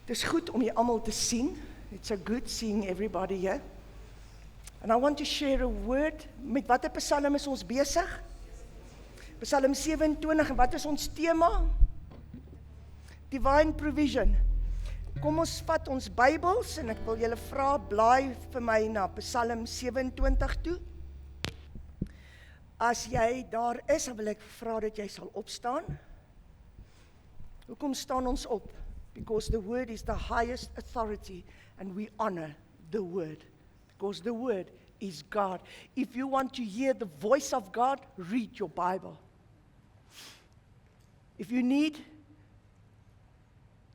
Dis goed om julle almal te sien. It's so good seeing everybody here. And I want to share a word. Met watter Psalm is ons besig? Psalm 27, en wat is ons tema? Divine provision. Kom ons vat ons Bybels en ek wil julle vra, blaai vir my na Psalm 27 toe. As jy daar is, dan wil ek vra dat jy sal opstaan. Hoekom staan ons op? Because the word is the highest authority and we honor the word. Because the word is God. If you want to hear the voice of God, read your Bible. If you need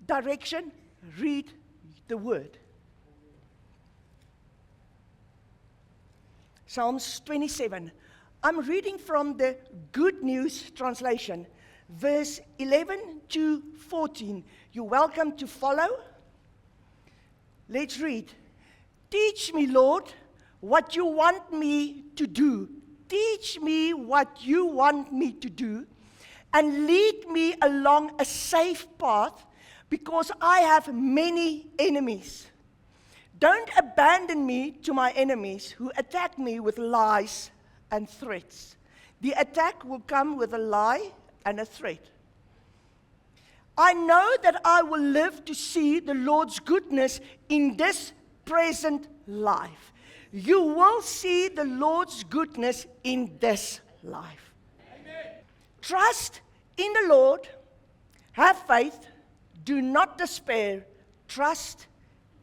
direction, read the word. Psalms 27. I'm reading from the Good News translation, verse 11 to 14. You're welcome to follow. Let's read. Teach me, Lord, what you want me to do. Teach me what you want me to do, and lead me along a safe path, because I have many enemies. Don't abandon me to my enemies who attack me with lies and threats. The attack will come with a lie and a threat. I know that I will live to see the Lord's goodness in this present life. You will see the Lord's goodness in this life. Amen. Trust in the Lord. Have faith. Do not despair. Trust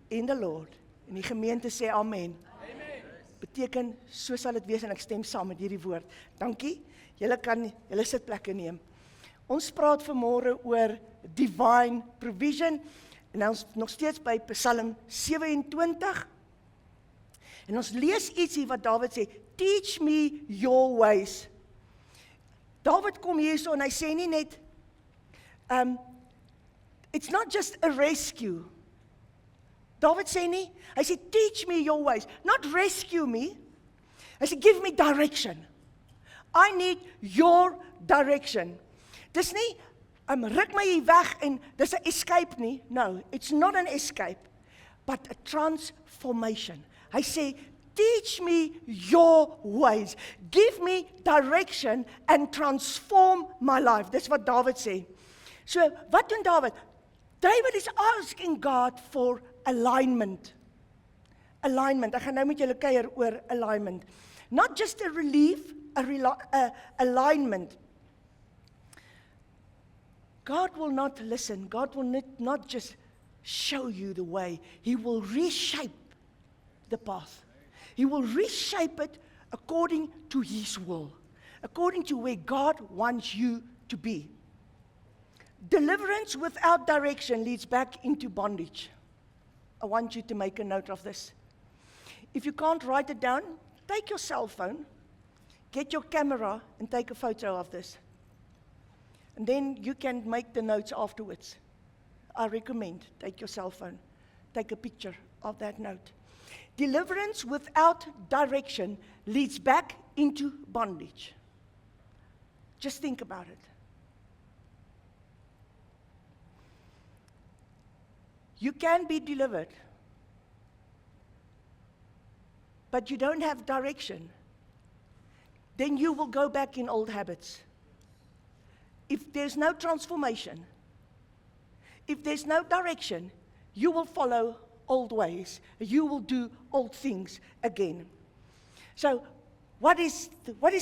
in the Lord. En die gemeente sê amen. Amen. Beteken, so sal dit wees en ek stem saam met hierdie woord. Dankie. Julle kan julle sitplekke neem. Ons praat vanmôre oor divine provision en ons nog steeds by Psalm 27. En ons lees iets hier wat Dawid sê, teach me your ways. Dawid kom hierso en hy sê nie net, it's not just a rescue. Dawid sê nie, hy sê teach me your ways, not rescue me. Hy sê give me direction. I need your direction. Dis nie, ruk my hier weg en dis 'n escape nie. No, it's not an escape, but a transformation. Hy sê, teach me your ways. Give me direction and transform my life. Dis wat Dawid sê. So, wat doen Dawid? David is asking God for alignment. Alignment. Ek gaan nou met julle kuier oor alignment. Not just a relief, alignment. God will not listen. God will not just show you the way. He will reshape the path. He will reshape it according to His will, according to where God wants you to be. Deliverance without direction leads back into bondage. I want you to make a note of this. If you can't write it down, take your cell phone, get your camera, and take a photo of this. And then you can make the notes afterwards. I recommend, take your cell phone, take a picture of that note. Deliverance without direction leads back into bondage. Just think about it. You can be delivered, but you don't have direction. Then you will go back in old habits. If there's no transformation, if there's no direction, you will follow old ways. You will do old things again. So, what is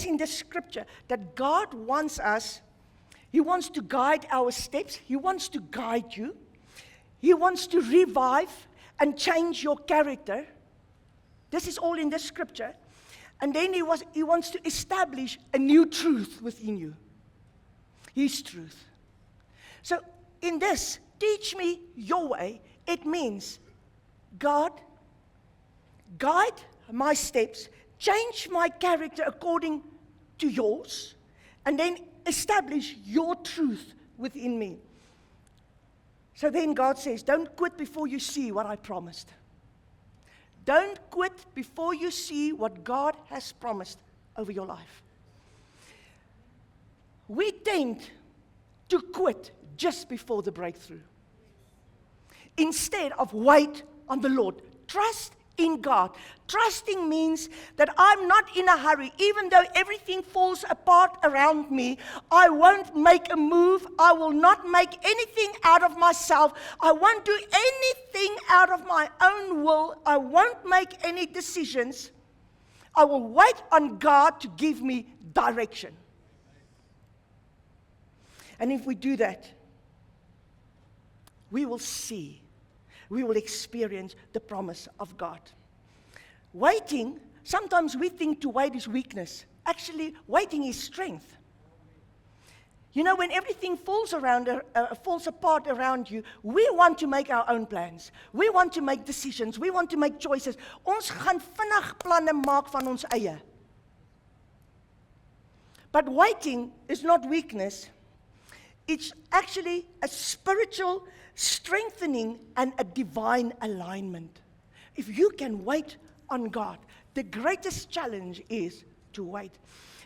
in this scripture? That God wants us, He wants to guide our steps. He wants to guide you. He wants to revive and change your character. This is all in the scripture. And then He wants to establish a new truth within you. His truth. So, in this, teach me your way, it means, God, guide my steps, change my character according to yours, and then establish your truth within me. So then God says, don't quit before you see what I promised. Don't quit before you see what God has promised over your life. We tend to quit just before the breakthrough. instead of wait on the Lord. Trust in God. Trusting means that I'm not in a hurry. Even though everything falls apart around me, I won't make a move. I will not make anything out of myself. I won't do anything out of my own will. I won't make any decisions. I will wait on God to give me direction. And if we do that, we will see, we will experience the promise of God. Waiting, sometimes we think to wait is weakness. Actually, waiting is strength. You know, when everything falls apart around you, we want to make our own plans. We want to make decisions. We want to make choices. Ons gaan vinnig planne maak van ons eie. But waiting is not weakness. It's actually a spiritual strengthening and a divine alignment. If you can wait on God, the greatest challenge is to wait.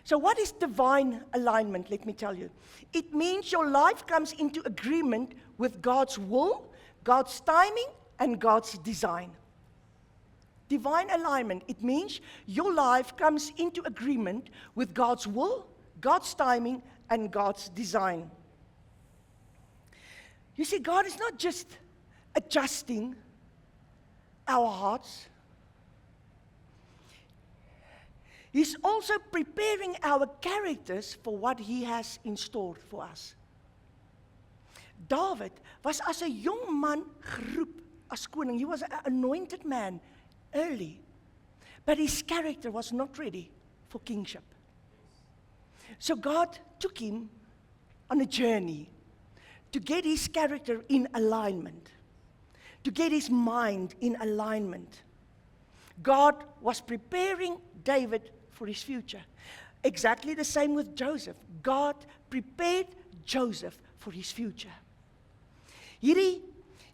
So what is divine alignment? Let me tell you. It means your life comes into agreement with God's will, God's timing, and God's design. Divine alignment, it means your life comes into agreement with God's will, God's timing, and God's design. You see, God is not just adjusting our hearts. He's also preparing our characters for what He has in store for us. David was as 'n jong man geroep as koning. He was an anointed man early. But his character was not ready for kingship. So God took him on a journey to get his character in alignment, to get his mind in alignment. God was preparing David for his future. Exactly the same with Joseph. God prepared Joseph for his future. Hierdie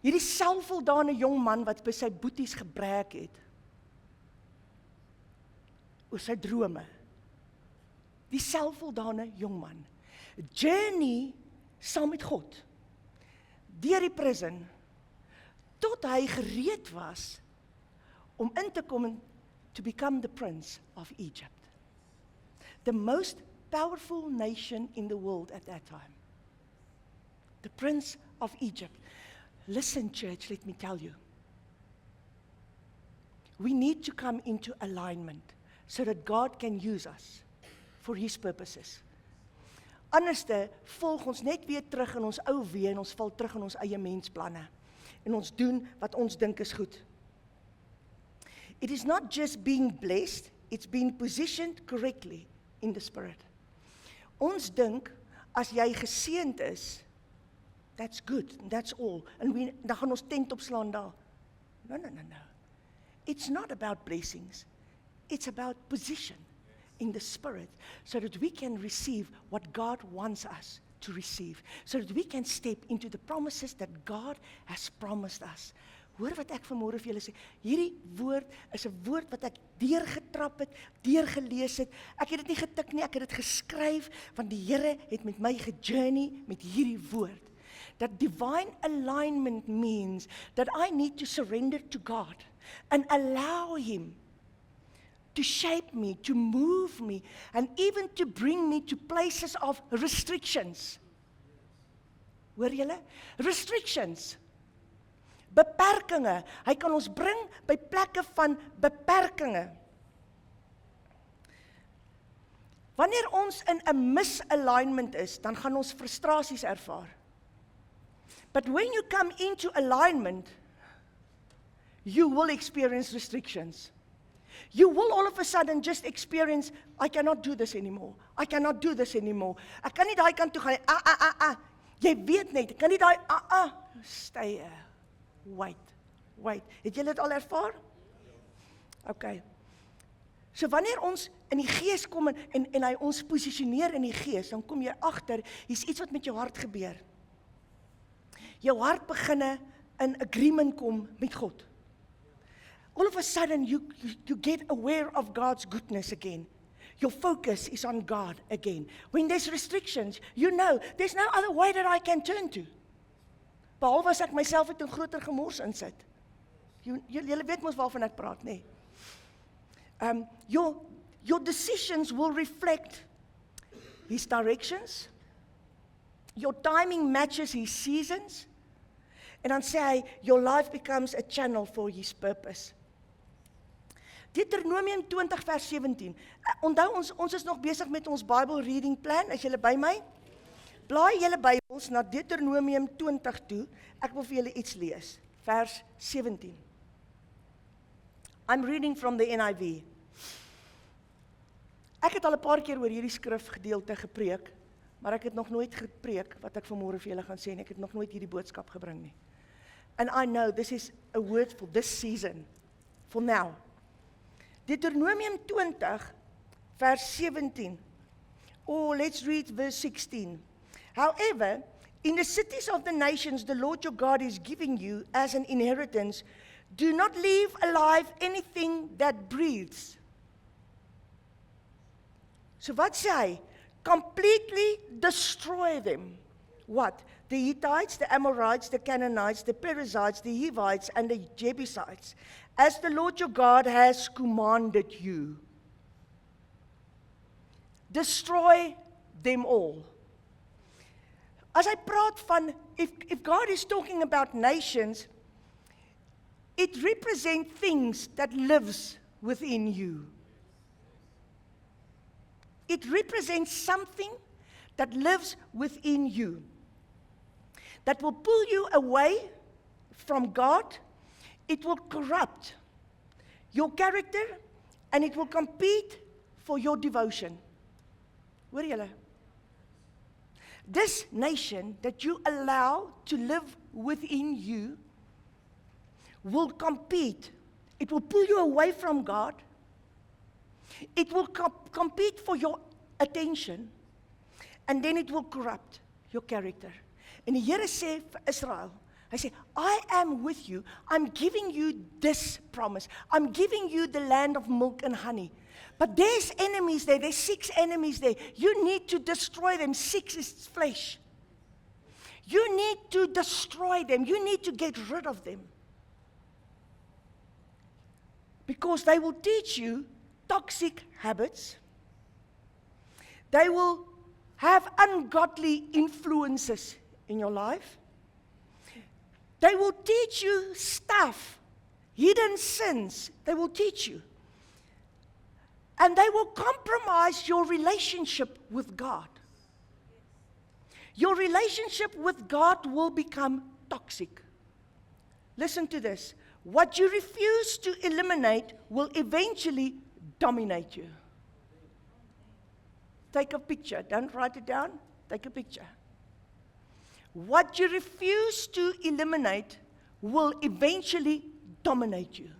selfvoldane jong man wat by sy boeties gebrek het oor sy drome. Die selfvoldane jong man. Journey saam met God. Deur die prison tot hy gereed was om in te kom to become the prince of Egypt. The most powerful nation in the world at that time. The prince of Egypt. Listen, church, let me tell you. We need to come into alignment so that God can use us for His purposes. Anderste volg ons net weer terug in ons ou weë en ons val terug in ons eie mensplanne. En ons doen wat ons dink is goed. It is not just being blessed, it's being positioned correctly in the spirit. Ons dink, as jy geseënd is, that's good, that's all. En dan gaan ons tent opslaan daar. No. It's not about blessings. It's about position in the spirit, so that we can receive what God wants us to receive, so that we can step into the promises that God has promised us. Hoor wat ek vanmôre vir julle sê. Hierdie woord is 'n woord wat ek deurgetrap het, deurgelees het. Ek het dit nie getik nie, ek het dit geskryf, want die Here het met my gejourney met hierdie woord. That divine alignment means that I need to surrender to God and allow Him to shape me, to move me, and even to bring me to places of restrictions. Hoor julle? Restrictions. Beperkinge. Hy kan ons bring by plekke van beperkinge. Wanneer ons in 'n misalignment is, dan gaan ons frustrasies ervaar. But when you come into alignment, you will experience restrictions. You will all of a sudden just experience, I cannot do this anymore. I cannot do this anymore. Ek kan nie daai kant toe gaan nie. Jy weet net, ek kan nie daai stay. Wait. Het julle dit al ervaar? Okay. So wanneer ons in die gees kom en hy ons posisioneer in die gees, dan kom jy agter, hier's iets wat met jou hart gebeur. Jou hart beginne in agreement kom met God. All of a sudden you get aware of God's goodness again. Your focus is on God again. When there's restrictions, you know there's no other way that I can turn to Behalwe as ek myself het in groter gemors insit. Julle weet mos waarvan ek praat, nê? Your decisions will reflect His directions. Your timing matches His seasons. En dan sê hy, your life becomes a channel for His purpose. Deuteronomium 20 vers 17. Onthou, ons is nog besig met ons Bible reading plan. Is julle by my? Blaai julle Bybels na Deuteronomium 20 toe. Ek wil vir julle iets lees. Vers 17. I'm reading from the NIV. Ek het al 'n paar keer oor hierdie skrifgedeelte gepreek, maar ek het nog nooit gepreek wat ek vanmôre vir julle gaan sê en ek het nog nooit hierdie boodskap gebring nie. And I know this is a word for this season, for now. Deuteronomium 20, vers 17. Or let's read verse 16. However, in the cities of the nations the Lord your God is giving you as an inheritance, do not leave alive anything that breathes. So wat sê hy? Completely destroy them. What? The Hittites, the Amorites, the Canaanites, the Perizzites, the Hivites, and the Jebusites, as the Lord your God has commanded you. Destroy them all. As I praat van, if God is talking about nations, it represents things that lives within you. It represents something that lives within you, that will pull you away from God. It will corrupt your character, and it will compete for your devotion. Hoor julle? This nation that you allow to live within you will compete. It will pull you away from God. It will compete for your attention, and then it will corrupt your character. En die Here sê vir Israel, hy sê, I am with you. I'm giving you this promise. I'm giving you the land of milk and honey. But there's enemies there. There's 6 enemies there. You need to destroy them. 6 is flesh. You need to destroy them. You need to get rid of them. Because they will teach you toxic habits. They will have ungodly influences in your life. They will teach you stuff, hidden sins. They will teach you. And they will compromise your relationship with God. Your relationship with God will become toxic. Listen to this. What you refuse to eliminate will eventually dominate you. Take a picture. Don't write it down. Take a picture. What you refuse to eliminate will eventually dominate you.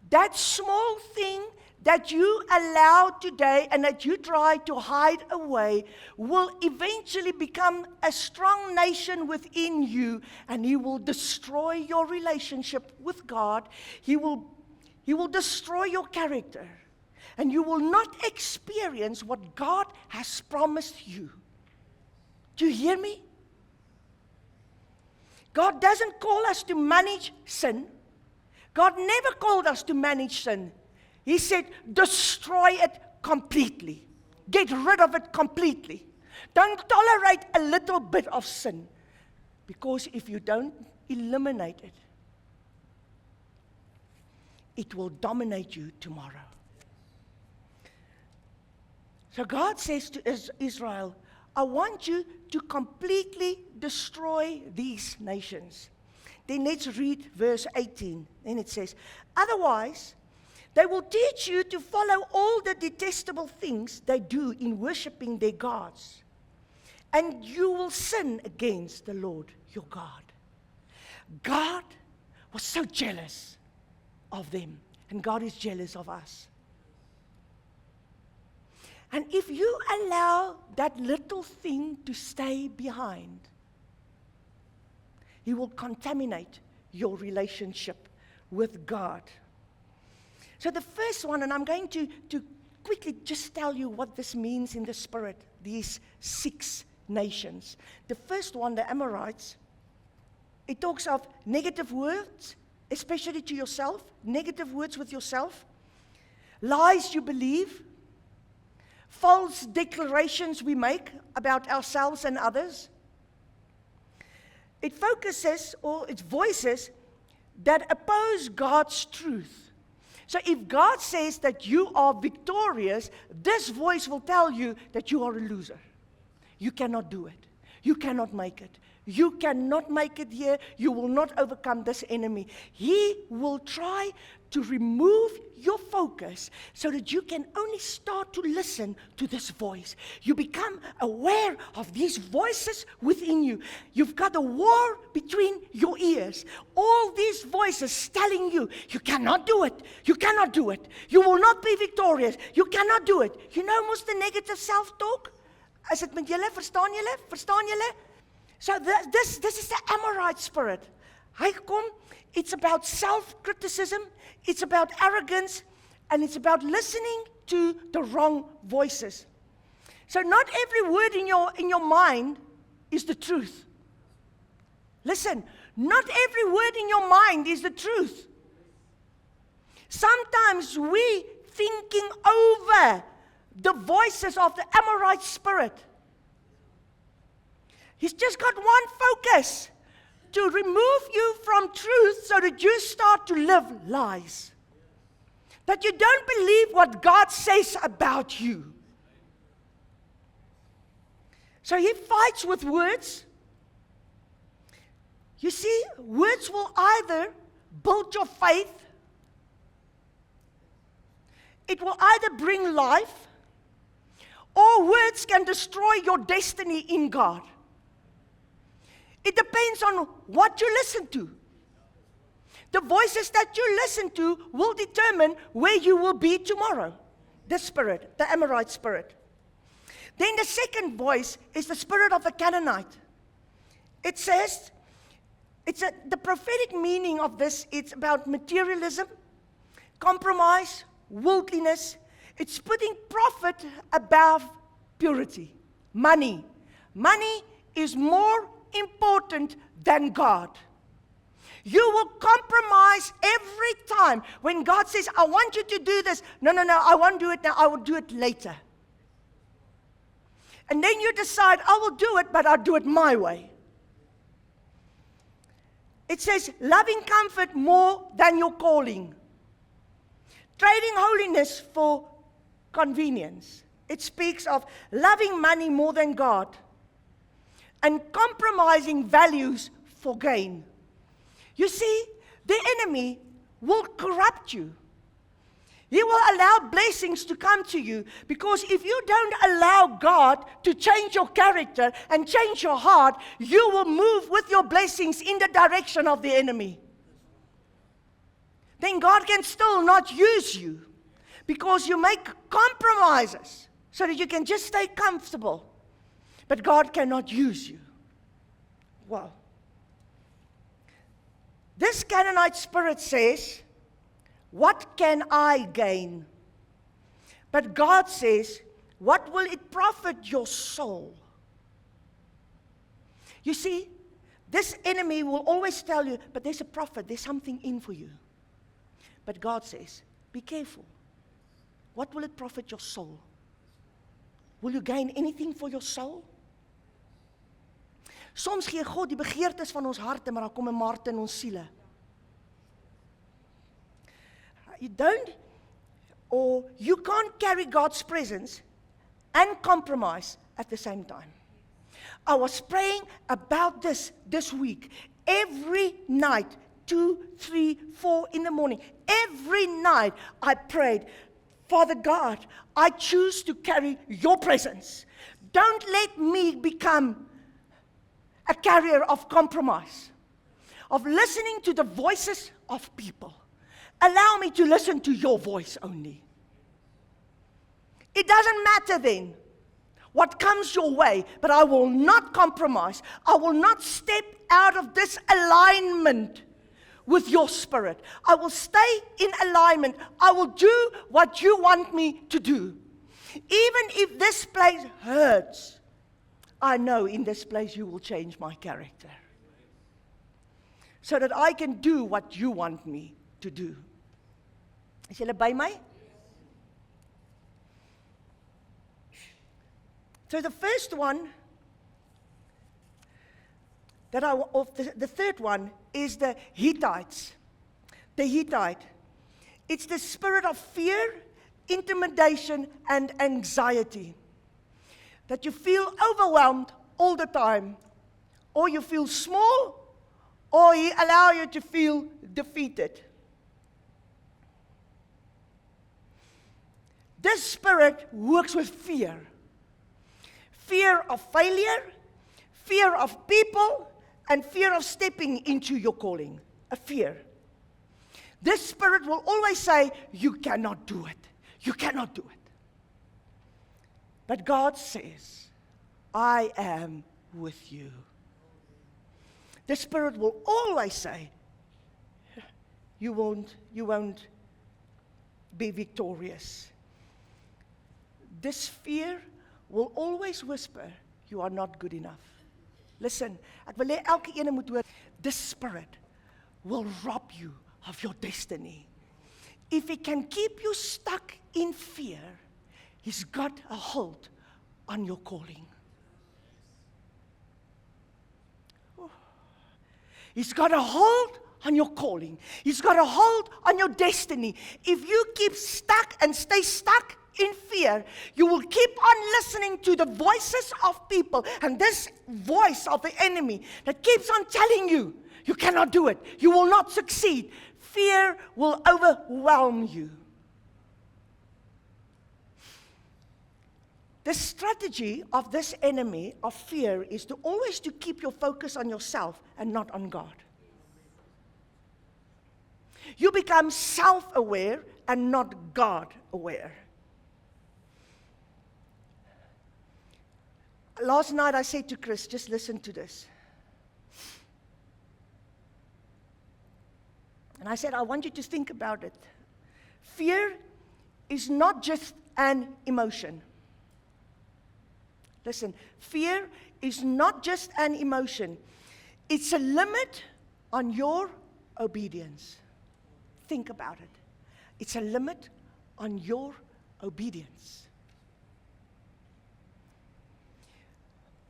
That small thing that you allow today and that you try to hide away will eventually become a strong nation within you, and He will destroy your relationship with God. He will destroy your character, and you will not experience what God has promised you. Do you hear me? God doesn't call us to manage sin. God never called us to manage sin. He said, destroy it completely. Get rid of it completely. Don't tolerate a little bit of sin. Because if you don't eliminate it, it will dominate you tomorrow. So God says to Israel, I want you to completely destroy these nations. Then let's read verse 18. Then it says, otherwise, they will teach you to follow all the detestable things they do in worshiping their gods. And you will sin against the Lord your God. God was so jealous of them. And God is jealous of us. And if you allow that little thing to stay behind, He will contaminate your relationship with God. So the first one, and I'm going to quickly just tell you what this means in the spirit, these 6 nations. The first one, the Amorites, it talks of negative words, especially to yourself, negative words with yourself, lies you believe, false declarations we make about ourselves and others. It focuses, or it's voices that oppose God's truth. So if God says that you are victorious, this voice will tell you that you are a loser. You cannot do it. You cannot make it. You cannot make it here. You will not overcome this enemy. He will try to remove your focus so that you can only start to listen to this voice. You become aware of these voices within you. You've got a war between your ears. All these voices telling you, you cannot do it. You cannot do it. You will not be victorious. You cannot do it. You know most the negative self-talk? Is dit met julle? Verstaan julle? Verstaan julle? So this is the Amorite spirit. Hy kom, it's about self-criticism, it's about arrogance, and it's about listening to the wrong voices. So not every word in your mind is the truth. Listen, not every word in your mind is the truth. Sometimes we thinking over the voices of the Amorite spirit. He's just got one focus, to remove you from truth so that you start to live lies. That you don't believe what God says about you. So he fights with words. You see, words will either build your faith, it will either bring life, or words can destroy your destiny in God. It depends on what you listen to. The voices that you listen to will determine where you will be tomorrow. The spirit, the Amorite spirit. Then the second voice is the spirit of the Canaanite. It says, the prophetic meaning of this, it's about materialism, compromise, worldliness. It's putting profit above purity. Money. Money is more important than God. You will compromise every time when God says, I want you to do this. No, I won't do it now. I will do it later. And then you decide, I will do it, but I'll do it my way. It says, loving comfort more than your calling. Trading holiness for convenience. It speaks of loving money more than God. And compromising values for gain. You see, the enemy will corrupt you. He will allow blessings to come to you, because if you don't allow God to change your character and change your heart, you will move with your blessings in the direction of the enemy. Then God can still not use you, because you make compromises so that you can just stay comfortable. But God cannot use you. Wow. This Canaanite spirit says, what can I gain? But God says, what will it profit your soul? You see, this enemy will always tell you, but there's a profit, there's something in for you. But God says, be careful. What will it profit your soul? Will you gain anything for your soul? Soms gee God die begeertes van ons harte, maar dan kom 'n Marte in ons siele. You don't, or you can't carry God's presence and compromise at the same time. I was praying about this week. Every night, 2, 3, 4 in the morning. Every night I prayed, Father God, I choose to carry your presence. Don't let me become a carrier of compromise, of listening to the voices of people. Allow me to listen to your voice only. It doesn't matter then what comes your way, but I will not compromise. I will not step out of this alignment with your spirit. I will stay in alignment. I will do what you want me to do. Even if this place hurts, I know in this place you will change my character. so that I can do what you want me to do. Is julle by my? So the first one, the third one is the Hittites. The Hittite. It's the spirit of fear, intimidation, and anxiety. That you feel overwhelmed all the time, or you feel small, or he allows you to feel defeated. This spirit works with fear. Fear of failure, fear of people, and fear of stepping into your calling. A fear. This spirit will always say, you cannot do it. You cannot do it. But God says, I am with you. The spirit will always say, you won't be victorious. This fear will always whisper, you are not good enough. Listen, ek wil hê elke ene moet hoor, this spirit will rob you of your destiny. If he can keep you stuck in fear, he's got a hold on your calling. He's got a hold on your calling. He's got a hold on your destiny. If you keep stuck and stay stuck in fear, you will keep on listening to the voices of people and this voice of the enemy that keeps on telling you, you cannot do it. You will not succeed. Fear will overwhelm you. The strategy of this enemy of fear is to always to keep your focus on yourself and not on God. You become self-aware and not God-aware. Last night I said to Chris, just listen to this. And I said, I want you to think about it. Fear is not just an emotion. Listen, fear is not just an emotion. It's a limit on your obedience. Think about it. It's a limit on your obedience.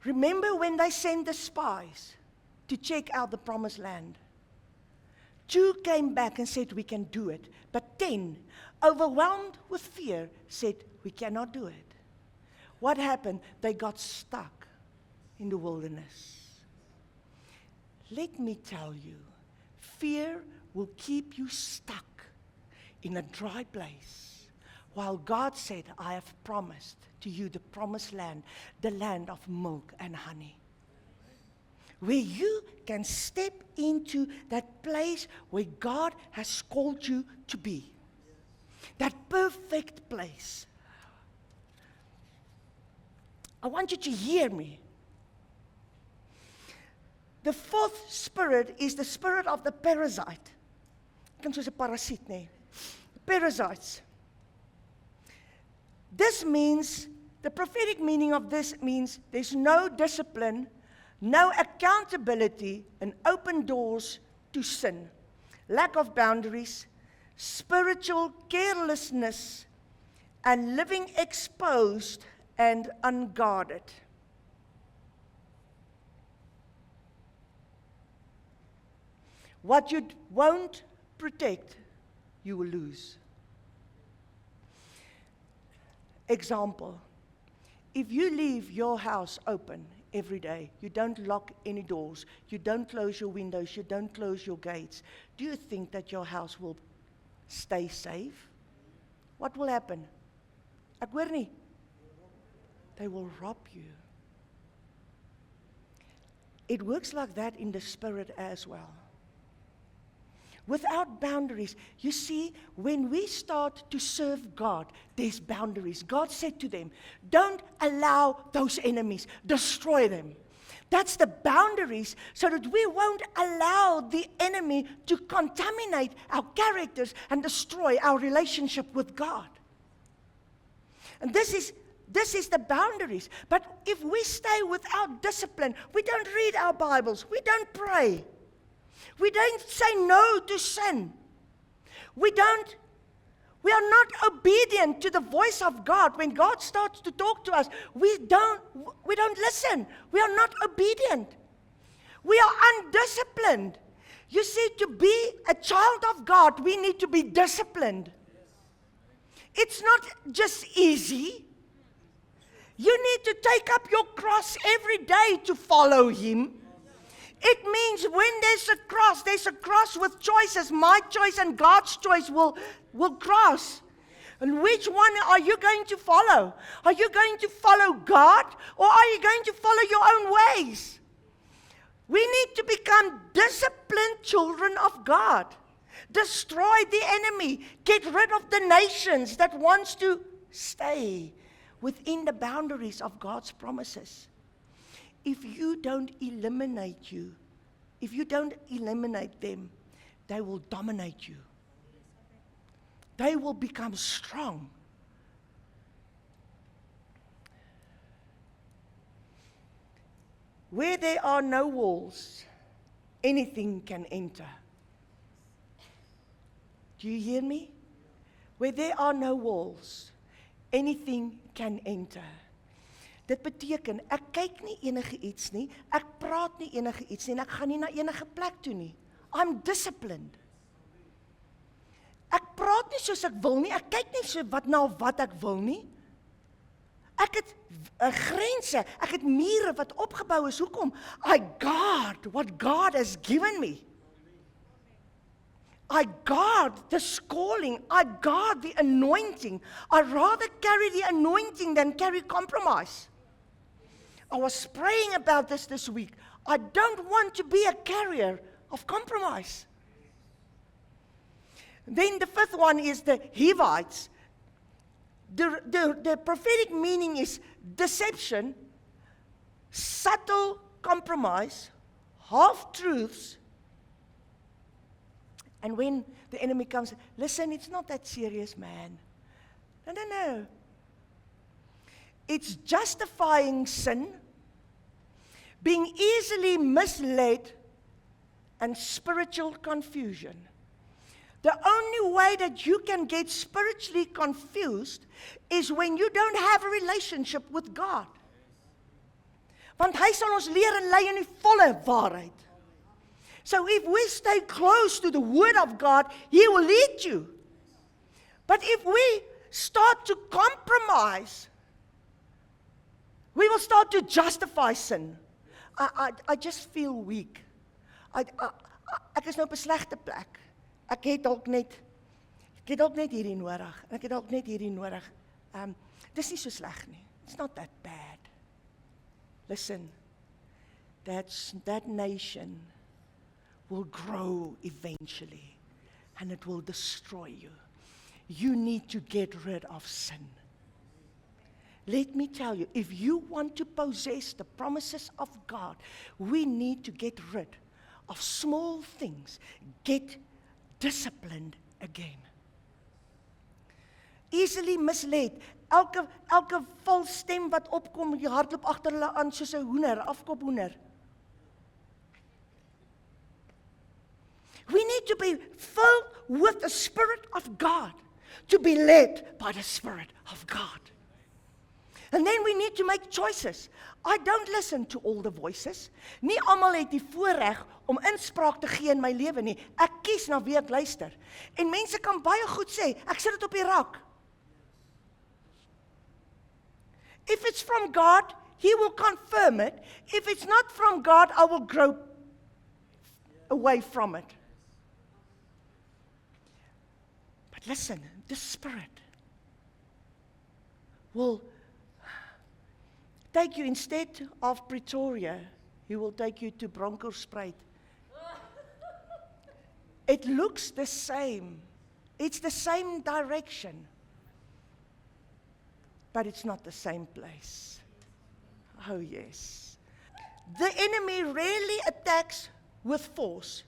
Remember when they sent the spies to check out the promised land? 2 came back and said, we can do it. But 10, overwhelmed with fear, said, we cannot do it. What happened? They got stuck in the wilderness. Let me tell you, fear will keep you stuck in a dry place, while God said, I have promised to you the promised land, the land of milk and honey, where you can step into that place where God has called you to be. That perfect place. I want you to hear me. The fourth spirit is the spirit of the parasite. Kan soos 'n parasiet, nê? Parasites. This means, the prophetic meaning of this means there's no discipline, no accountability, and open doors to sin, lack of boundaries, spiritual carelessness, and living exposed and unguarded. What you won't protect, you will lose. Example, if you leave your house open every day, you don't lock any doors, you don't close your windows, you don't close your gates, do you think that your house will stay safe? What will happen? Ek hoor nie. They will rob you. It works like that in the spirit as well. Without boundaries. You see, when we start to serve God, there's boundaries. God said to them, don't allow those enemies, destroy them. That's the boundaries, so that we won't allow the enemy to contaminate our characters and destroy our relationship with God. And this is the boundaries. But if we stay without discipline, we don't read our Bibles, we don't pray, We don't say no to sin. We are not obedient to the voice of God. When God starts to talk to us, we don't listen. We are not obedient. We are undisciplined. You see, to be a child of God, we need to be disciplined. It's not just easy. You need to take up your cross every day to follow Him. It means when there's a cross with choices. My choice and God's choice will cross. And which one are you going to follow? Are you going to follow God, or are you going to follow your own ways? We need to become disciplined children of God. Destroy the enemy. Get rid of the nations that wants to stay within the boundaries of God's promises. If you don't eliminate them, they will dominate you. They will become strong. Where there are no walls, anything can enter. Do you hear me? Where there are no walls, anything can enter. Dit beteken, ek kyk nie enige iets nie, ek praat nie enige iets nie, en ek gaan nie na enige plek toe nie. I'm disciplined. Ek praat nie soos ek wil nie, ek kyk nie so wat ek wil nie. Ek het grense, ek het mure wat opgebou is. Hoekom? I guard what God has given me. I guard this calling. I guard the anointing. I'd rather carry the anointing than carry compromise. I was praying about this week. I don't want to be a carrier of compromise. Then the fifth one is the Hivites. The prophetic meaning is deception, subtle compromise, half-truths. And when the enemy comes, listen, it's not that serious, man. No. It's justifying sin, being easily misled, and spiritual confusion. The only way that you can get spiritually confused is when you don't have a relationship with God. Want hy sal ons leer en lei in die volle waarheid. So if we stay close to the Word of God, He will lead you. But if we start to compromise, we will start to justify sin. I just feel weak. Ek is nou op 'n slegte plek. Ek het dalk net hierdie nodig. Ek het dalk net hierdie nodig. Dis nie so sleg nie. It's not that bad. Listen, that nation will grow eventually, and it will destroy you. You need to get rid of sin. Let me tell you, if you want to possess the promises of God, we need to get rid of small things. Get disciplined again. Easily misled. Elke vals stem wat opkom, jy hardloop agter hulle aan soos 'n hoender, afkophoender. We need to be filled with the Spirit of God, to be led by the Spirit of God. And then we need to make choices. I don't listen to all the voices. Nie almal het die voorreg om inspraak te gee in my lewe nie. Ek kies na wie ek luister. En mense kan baie goed sê, ek sit dit op die rak. If it's from God, He will confirm it. If it's not from God, I will grow away from it. But listen, the Spirit will take you, instead of Pretoria, He will take you to Bronkhorstspruit. It looks the same. It's the same direction. But it's not the same place. Oh yes. The enemy rarely attacks with force.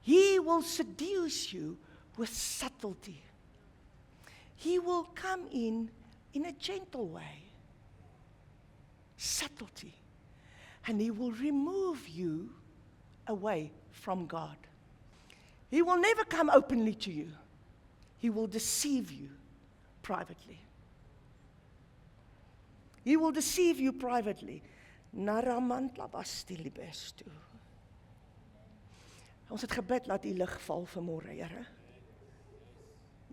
He will seduce you with subtlety. He will come in a gentle way. Subtlety. And He will remove you away from God. He will never come openly to you. He will deceive you privately. He will deceive you privately. Naramantla bastili bestu. Ons het gebid, laat die lig val vanmôre, Here.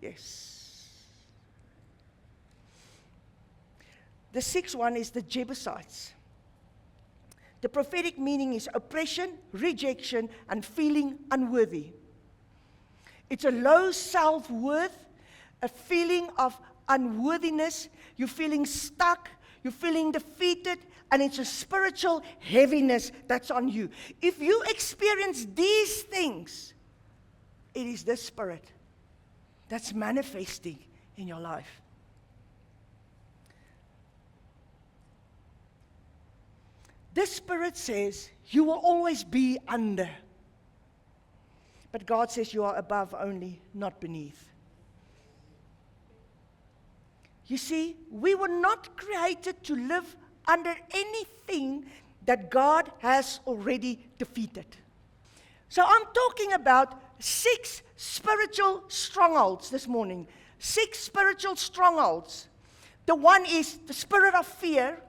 Yes. The sixth one is the Jebusites. The prophetic meaning is oppression, rejection, and feeling unworthy. It's a low self-worth, a feeling of unworthiness. You're feeling stuck, you're feeling defeated, and it's a spiritual heaviness that's on you. If you experience these things, it is the spirit that's manifesting in your life. This spirit says you will always be under. But God says you are above only, not beneath. You see, we were not created to live under anything that God has already defeated. So I'm talking about 6 spiritual strongholds this morning. 6 spiritual strongholds. The one is the spirit of fear,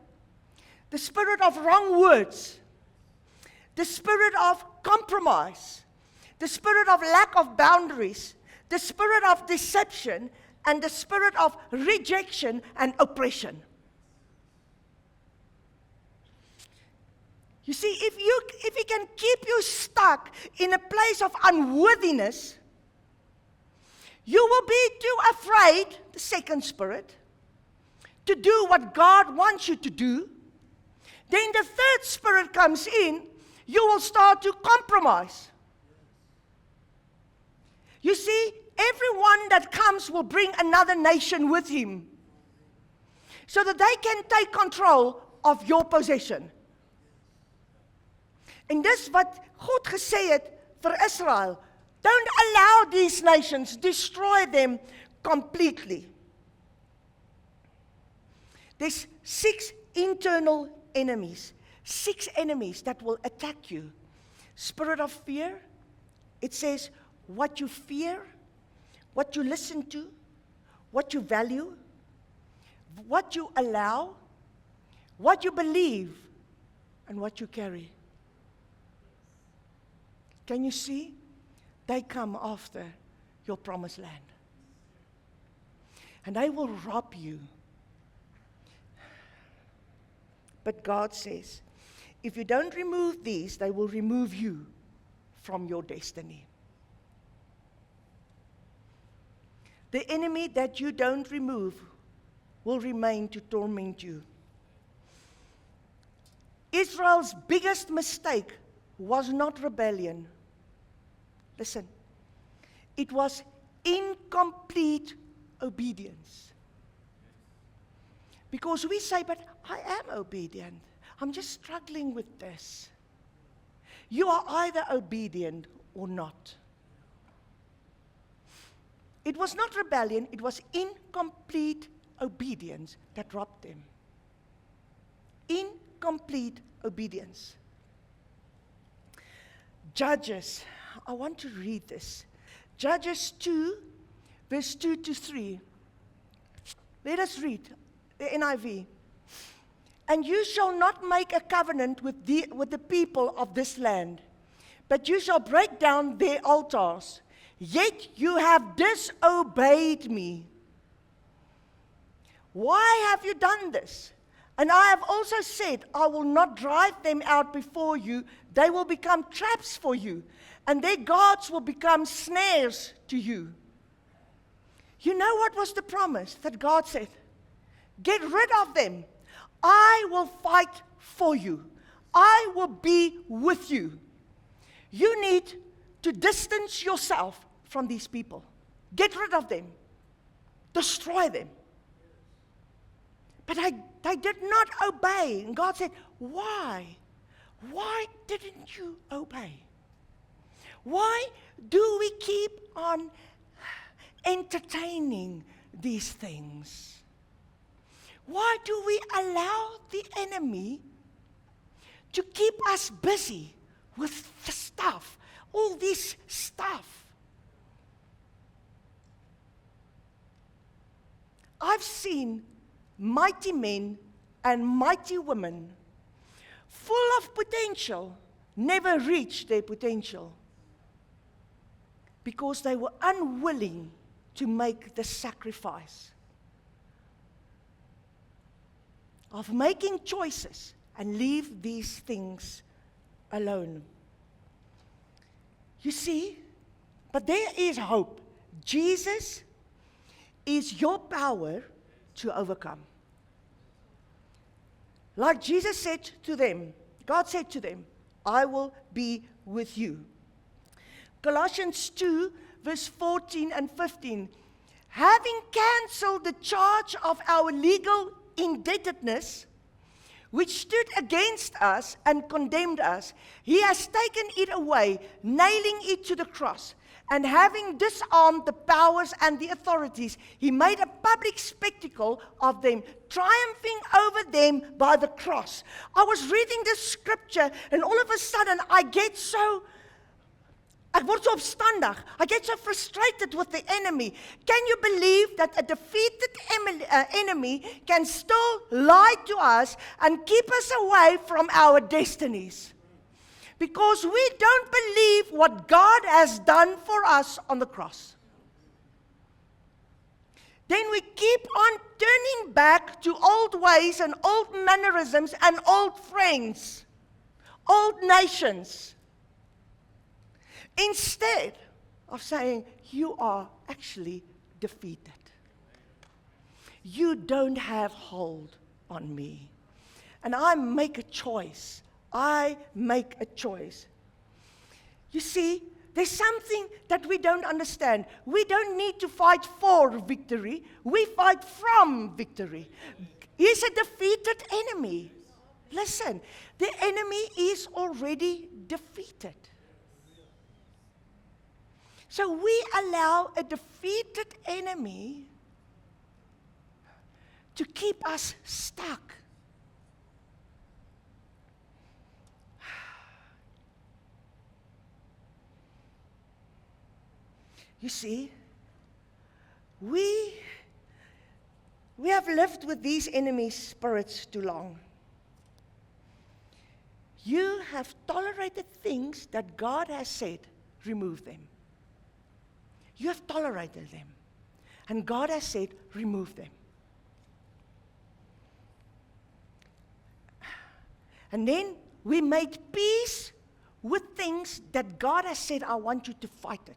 the spirit of wrong words, the spirit of compromise, the spirit of lack of boundaries, the spirit of deception, and the spirit of rejection and oppression. You see, if he can keep you stuck in a place of unworthiness, you will be too afraid, the second spirit, to do what God wants you to do. Then the third spirit comes in, you will start to compromise. You see, everyone that comes will bring another nation with him, so that they can take control of your possession. En dis wat God gesê het vir Israel. Don't allow these nations, destroy them completely. There's 6 internal enemies, 6 enemies that will attack you. Spirit of fear, it says what you fear, what you listen to, what you value, what you allow, what you believe, and what you carry. Can you see? They come after your promised land. And they will rob you. But God says, if you don't remove these, they will remove you from your destiny. The enemy that you don't remove will remain to torment you. Israel's biggest mistake was not rebellion. Listen, it was incomplete obedience. Because we say, but I am obedient. I'm just struggling with this. You are either obedient or not. It was not rebellion, it was incomplete obedience that robbed them. Incomplete obedience. Judges, I want to read this. Judges 2, verse 2 to 3. Let us read the NIV. And you shall not make a covenant with the people of this land, but you shall break down their altars. Yet you have disobeyed me. Why have you done this? And I have also said, I will not drive them out before you. They will become traps for you, and their gods will become snares to you. You know what was the promise that God said? Get rid of them. I will fight for you. I will be with you. You need to distance yourself from these people. Get rid of them. Destroy them. But they did not obey. And God said, why? Why didn't you obey? Why do we keep on entertaining these things? Why do we allow the enemy to keep us busy with the stuff All this stuff. I've seen mighty men and mighty women full of potential never reach their potential because they were unwilling to make the sacrifice of making choices and leave these things alone. You see, but there is hope. Jesus is your power to overcome. Like Jesus said to them, God said to them, I will be with you. Colossians 2, verse 14 and 15. Having cancelled the charge of our legal indebtedness, which stood against us and condemned us, he has taken it away, nailing it to the cross. And having disarmed the powers and the authorities, he made a public spectacle of them, triumphing over them by the cross. I was reading this scripture, and all of a sudden ek word so opstandig. I get so frustrated with the enemy. Can you believe that a defeated enemy can still lie to us and keep us away from our destinies? Because we don't believe what God has done for us on the cross. Then we keep on turning back to old ways and old mannerisms and old friends, old nations. Instead of saying, you are actually defeated. You don't have hold on me. And I make a choice. I make a choice. You see, there's something that we don't understand. We don't need to fight for victory. We fight from victory. He's a defeated enemy. Listen, the enemy is already defeated. So we allow a defeated enemy to keep us stuck. You see, we have lived with these enemy spirits too long. You have tolerated things that God has said, remove them. You have tolerated them. And God has said, remove them. And then we made peace with things that God has said, I want you to fight it.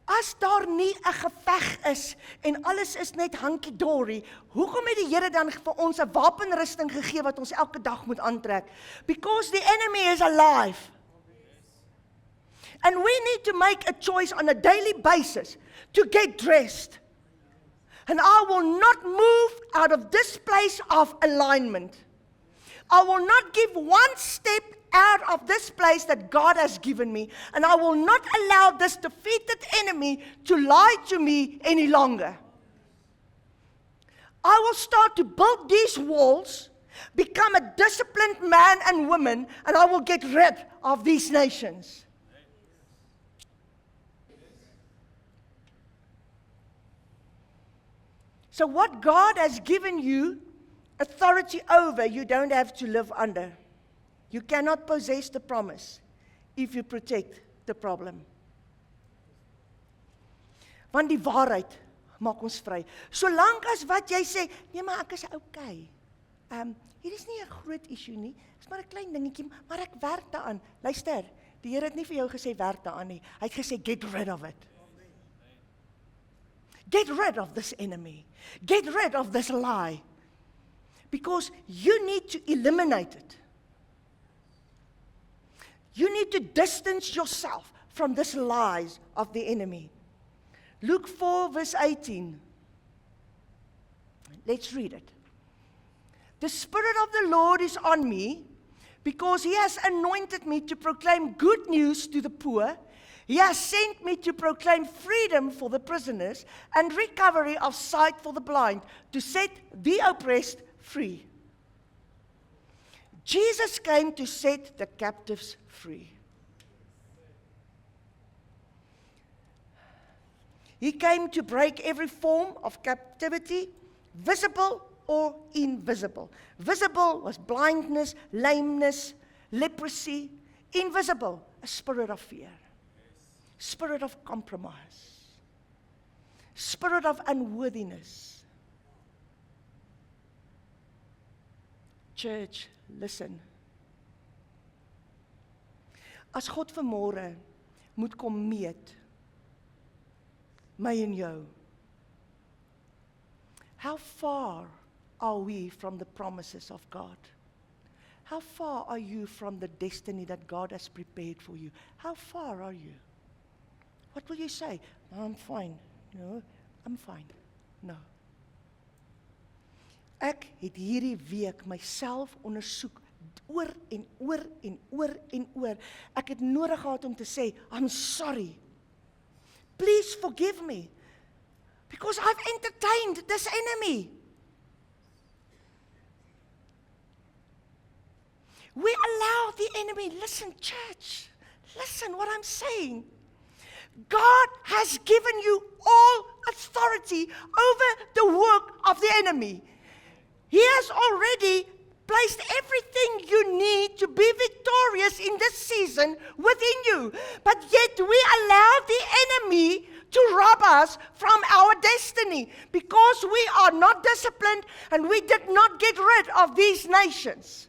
As daar nie 'n geveg is en alles is net hanky-dory, hoekom het die Here dan vir ons 'n wapenrusting gegee wat ons elke dag moet aantrek? Because the enemy is alive. And we need to make a choice on a daily basis to get dressed. And I will not move out of this place of alignment. I will not give one step out of this place that God has given me. And I will not allow this defeated enemy to lie to me any longer. I will start to build these walls, become a disciplined man and woman, and I will get rid of these nations. So what God has given you authority over, you don't have to live under. You cannot possess the promise if you protect the problem. Want die waarheid maak ons vry. Solank as wat jy sê, nee maar ek is okay. Hier is nie 'n groot issue nie. Dit is maar 'n klein dingetjie, maar ek werk daaraan. Luister, die Here het nie vir jou gesê werk daaraan nie. Hy het gesê get rid of it. Get rid of this enemy. Get rid of this lie. Because you need to eliminate it. You need to distance yourself from these lies of the enemy. Luke 4 verse 18. Let's read it. The Spirit of the Lord is on me because He has anointed me to proclaim good news to the poor. He has sent me to proclaim freedom for the prisoners and recovery of sight for the blind, to set the oppressed free. Jesus came to set the captives free. He came to break every form of captivity, visible or invisible. Visible was blindness, lameness, leprosy. Invisible, a spirit of fear, spirit of compromise, spirit of unworthiness. Church, listen. As God vanmôre moet kom meet, my en jou, how far are we from the promises of God? How far are you from the destiny that God has prepared for you? How far are you? What will you say? I'm fine. No, I'm fine. No. Ek het hierdie week myself ondersoek oor en oor en oor en oor. Ek het nodig gehad om te sê, I'm sorry. Please forgive me. Because I've entertained this enemy. We allow the enemy, listen church, listen what I'm saying. God has given you all authority over the work of the enemy. He has already placed everything you need to be victorious in this season within you. But yet we allow the enemy to rob us from our destiny because we are not disciplined and we did not get rid of these nations.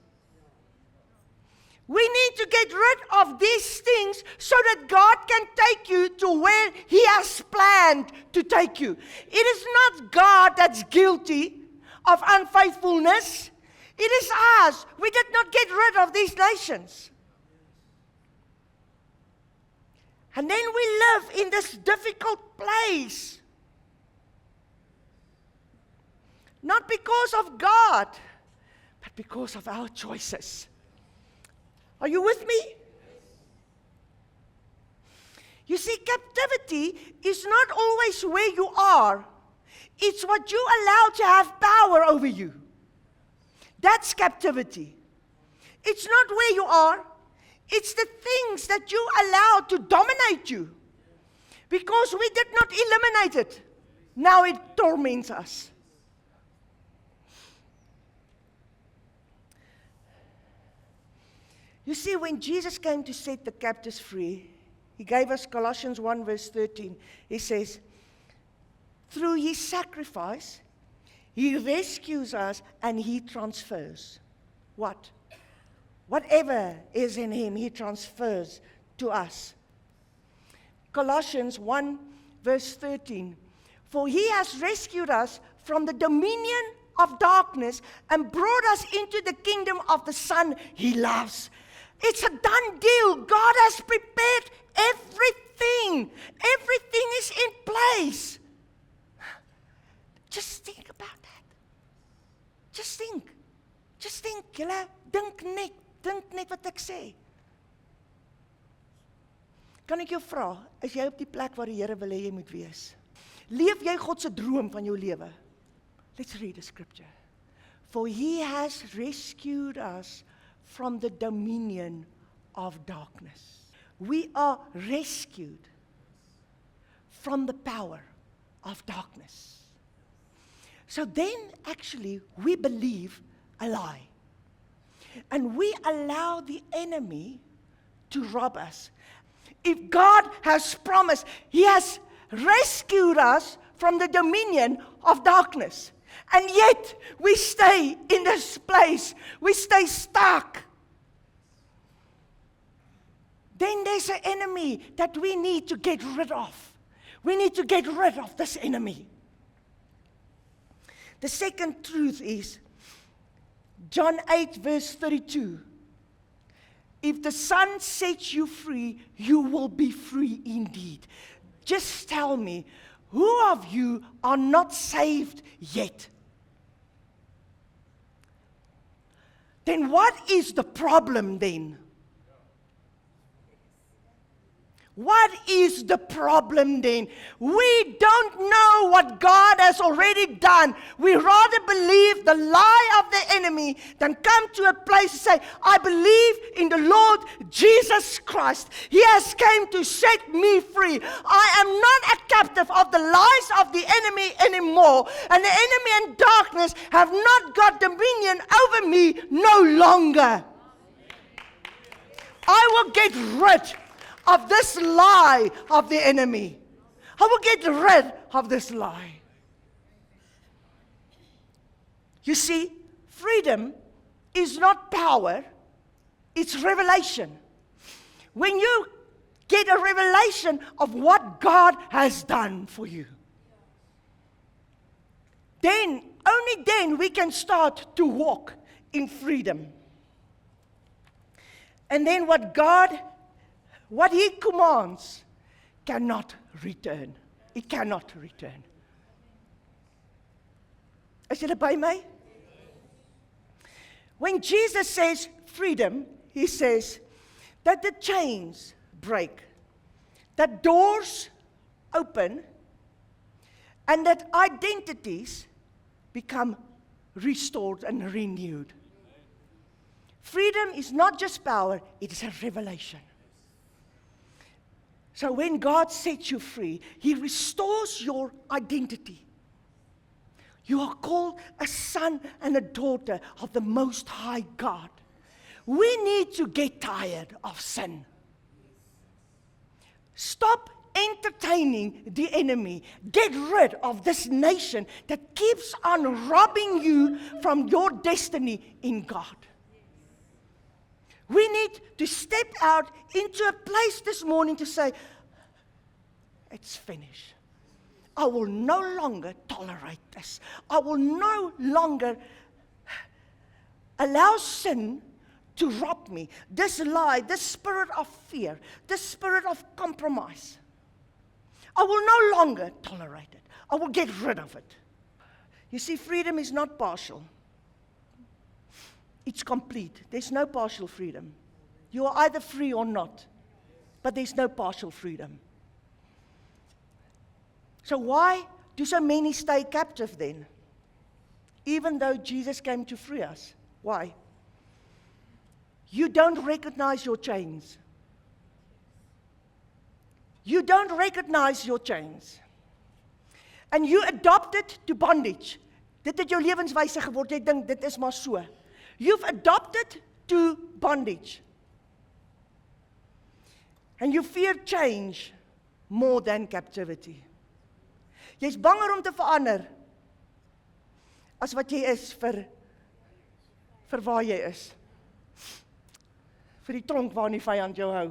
We need to get rid of these things so that God can take you to where He has planned to take you. It is not God that's guilty of unfaithfulness. It is us. We did not get rid of these nations. And then we live in this difficult place. Not because of God, but because of our choices. Are you with me? You see, captivity is not always where you are. It's what you allow to have power over you. That's captivity. It's not where you are. It's the things that you allow to dominate you. Because we did not eliminate it. Now it torments us. You see, when Jesus came to set the captives free, He gave us Colossians 1 verse 13. He says, through His sacrifice, He rescues us and He transfers. What? Whatever is in Him, He transfers to us. Colossians 1 verse 13. For He has rescued us from the dominion of darkness and brought us into the kingdom of the Son He loves. It's a done deal. God has prepared everything. Everything is in place. Just think about that. Just think. Just think. Julle, dink net wat ek sê. Kan ek jou vra, is jy op die plek waar die Here wil hê jy moet wees? Leef jy God se droom van jou lewe? Let's read the scripture. For He has rescued us from the dominion of darkness. We are rescued from the power of darkness. So then actually we believe a lie. And we allow the enemy to rob us. If God has promised, He has rescued us from the dominion of darkness. And yet, we stay in this place. We stay stuck. Then there's an enemy that we need to get rid of. We need to get rid of this enemy. The second truth is, John 8 verse 32. If the Son sets you free, you will be free indeed. Just tell me, who of you are not saved yet? Then what is the problem then? What is the problem then? We don't know what God has already done. We rather believe the lie of the enemy than come to a place to say, I believe in the Lord Jesus Christ. He has came to set me free. I am not a captive of the lies of the enemy anymore. And the enemy and darkness have not got dominion over me no longer. I will get rid of this lie of the enemy. I will get rid of this lie. You see, freedom is not power, it's revelation. When you get a revelation of what God has done for you, then, only then we can start to walk in freedom. And then what He commands cannot return. It cannot return. Is julle by my? When Jesus says freedom, He says that the chains break, that doors open, and that identities become restored and renewed. Freedom is not just power, it is a revelation. So when God sets you free, He restores your identity. You are called a son and a daughter of the Most High God. We need to get tired of sin. Stop entertaining the enemy. Get rid of this nation that keeps on robbing you from your destiny in God. We need to step out into a place this morning to say, it's finished. I will no longer tolerate this. I will no longer allow sin to rob me. This lie, this spirit of fear, this spirit of compromise. I will no longer tolerate it. I will get rid of it. You see, freedom is not partial. It's complete. There's no partial freedom. You are either free or not, but there's no partial freedom. So why do so many stay captive then? Even though Jesus came to free us. Why? You don't recognize your chains. You don't recognize your chains. And you adopt it to bondage. Dit het jou lewenswyse geword. Jy dink dit is maar so. You've adopted to bondage. And you fear change more than captivity. Jy's banger om te verander as wat jy is vir waar jy is. Vir die tronk waarin die vyand jou hou.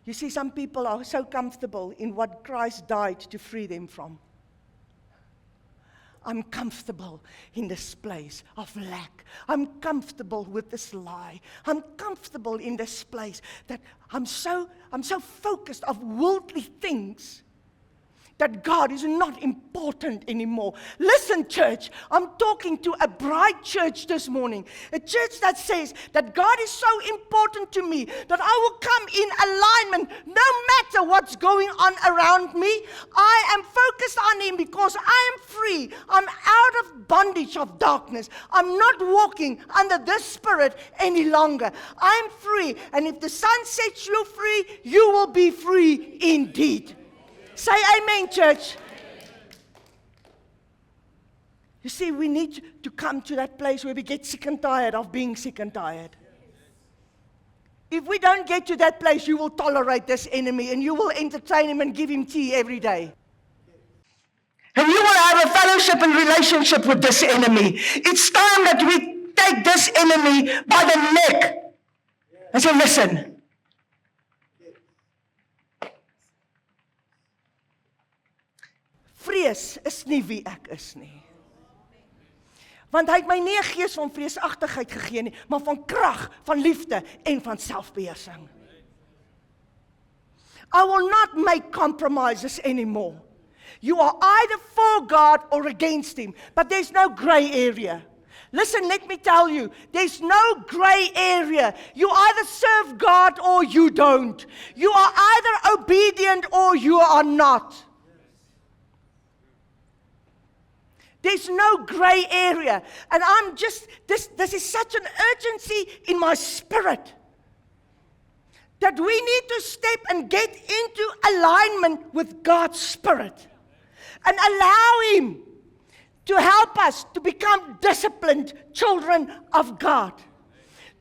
You see, some people are so comfortable in what Christ died to free them from. I'm comfortable in this place of lack. I'm comfortable with this lie. I'm comfortable in this place that I'm so focused of worldly things that God is not important anymore. Listen, church, I'm talking to a bright church this morning. A church that says that God is so important to me that I will come in alignment no matter what's going on around me. I am focused on Him because I am free. I'm out of bondage of darkness. I'm not walking under this spirit any longer. I'm free. And if the Son sets you free, you will be free indeed. Say amen, church. You see, we need to come to that place where we get sick and tired of being sick and tired. If we don't get to that place, you will tolerate this enemy and you will entertain him and give him tea every day. And you will have a fellowship and relationship with this enemy. It's time that we take this enemy by the neck and say, listen. Vrees is nie wie ek is nie. Want hy het my nie 'n gees van vreesagtigheid gegee nie, maar van krag, van liefde en van selfbeheersing. I will not make compromises anymore. You are either for God or against Him, but there's no gray area. Listen, let me tell you, there's no gray area. You either serve God or you don't. You are either obedient or you are not. There's no gray area. And I'm just, this is such an urgency in my spirit that we need to step and get into alignment with God's Spirit and allow Him to help us to become disciplined children of God.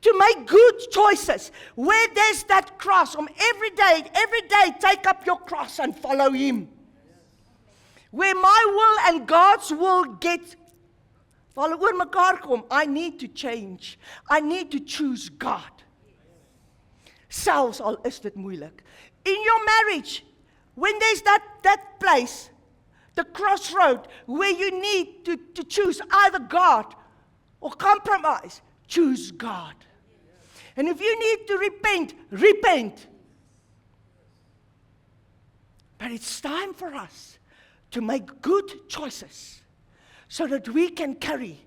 To make good choices. Where there's that cross, every day, take up your cross and follow Him. Where my will and God's will get val oor mekaar kom, I need to change. I need to choose God. Selfs al is dit moeilik. In your marriage, when there's that place, the crossroad where you need to choose either God or compromise, choose God. And if you need to repent, repent. But it's time for us to make good choices so that we can carry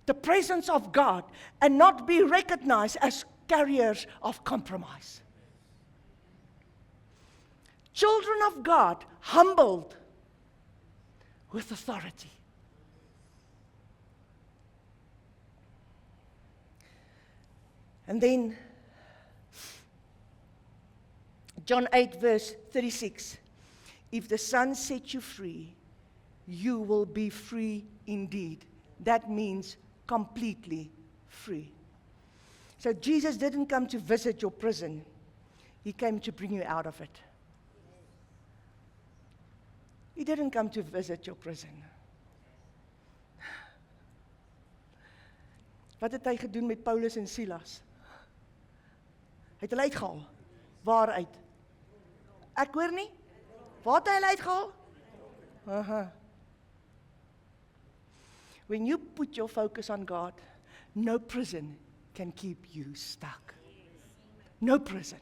the presence of God and not be recognized as carriers of compromise. Children of God, humbled with authority. And then, John 8, verse 36. If the Son sets you free, you will be free indeed. That means completely free. So Jesus didn't come to visit your prison. He came to bring you out of it. He didn't come to visit your prison. Wat het hy gedoen met Paulus en Silas? Hy het hulle uitgehaal. Waar uit? Ek hoor nie. Waar het hy hulle uitgehaal? Aha. When you put your focus on God, no prison can keep you stuck. No prison.